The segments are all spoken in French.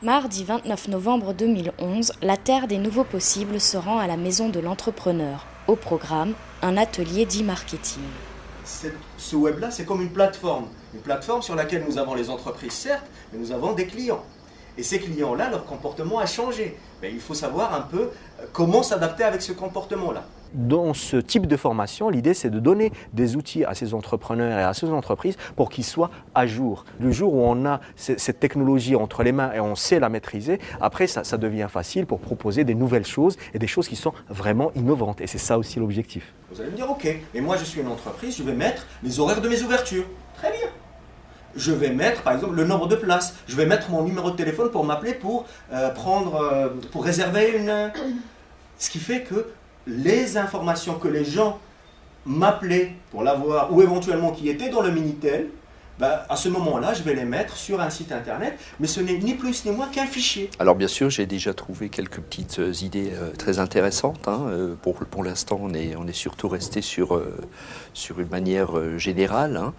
Mardi 29 novembre 2011, la Terre des Nouveaux Possibles se rend à la Maison de l'Entrepreneur. Au programme, un atelier d'e-marketing. Ce web-là, c'est comme une plateforme sur laquelle nous avons les entreprises, certes, mais nous avons des clients. Et ces clients-là, leur comportement a changé. Mais il faut savoir un peu comment s'adapter avec ce comportement-là. Dans ce type de formation, l'idée c'est de donner des outils à ces entrepreneurs et à ces entreprises pour qu'ils soient à jour. Le jour où on a cette technologie entre les mains et on sait la maîtriser, après ça devient facile pour proposer des nouvelles choses et des choses qui sont vraiment innovantes. Et c'est ça aussi l'objectif. Vous allez me dire, ok, mais moi je suis une entreprise, je vais mettre les horaires de mes ouvertures. Très bien. Je vais mettre par exemple le nombre de places. Je vais mettre mon numéro de téléphone pour m'appeler pour réserver une... Ce qui fait que les informations que les gens m'appelaient pour l'avoir ou éventuellement qui étaient dans le Minitel, à ce moment-là, je vais les mettre sur un site internet, mais ce n'est ni plus ni moins qu'un fichier. Alors bien sûr, j'ai déjà trouvé quelques petites idées très intéressantes. Pour l'instant, on est surtout resté sur une manière générale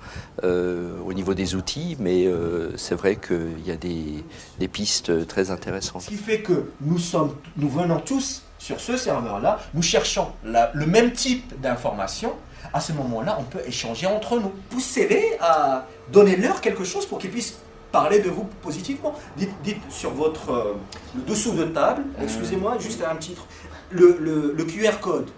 au niveau des outils, mais c'est vrai qu'il y a des pistes très intéressantes. Ce qui fait que nous venons tous sur ce serveur-là, nous cherchons le même type d'informations. À ce moment-là, on peut échanger entre nous. Poussez-les à donner-leur quelque chose pour qu'ils puissent parler de vous positivement. Dites sur le dessous de table, excusez-moi, juste un titre, le QR code.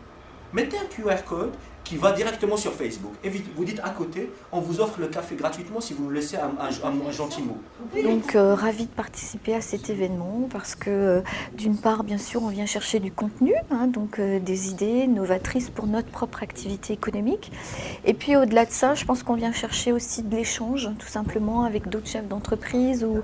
Mettez un QR code qui va directement sur Facebook. Et vous dites à côté, on vous offre le café gratuitement si vous nous laissez un gentil mot. Donc ravie de participer à cet événement parce que d'une part, bien sûr, on vient chercher du contenu, donc des idées novatrices pour notre propre activité économique. Et puis au-delà de ça, je pense qu'on vient chercher aussi de l'échange, tout simplement avec d'autres chefs d'entreprise ou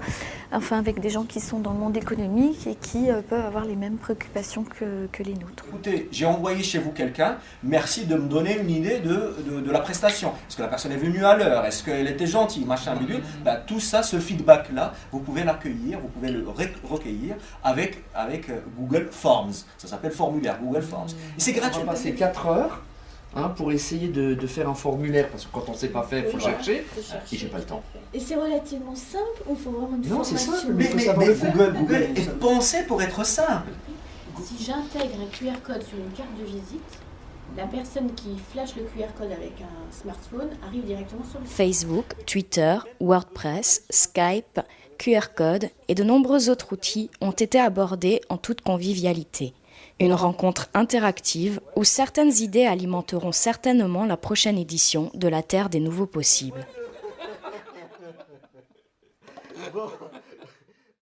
enfin avec des gens qui sont dans le monde économique et qui peuvent avoir les mêmes préoccupations que les nôtres. Écoutez, j'ai envoyé chez vous quelqu'un, merci de me donner une idée de la prestation. Est-ce que la personne est venue à l'heure? Est-ce qu'elle était gentille? Machin, bidule. Tout ça, ce feedback-là, vous pouvez l'accueillir, vous pouvez le recueillir avec Google Forms. Ça s'appelle formulaire Google Forms. Et c'est gratuit. On va passer 4 heures pour essayer de faire un formulaire, parce que quand on ne sait pas faire, il faut chercher, et j'ai pas le temps. Et c'est relativement simple ou il faut vraiment une formation? Non, c'est simple, mais Google est pensé pour être simple. Si j'intègre un QR code sur une carte de visite, la personne qui flash le QR code avec un smartphone arrive directement sur le site. Facebook, Twitter, WordPress, Skype, QR code et de nombreux autres outils ont été abordés en toute convivialité. Une rencontre interactive où certaines idées alimenteront certainement la prochaine édition de la Terre des Nouveaux Possibles.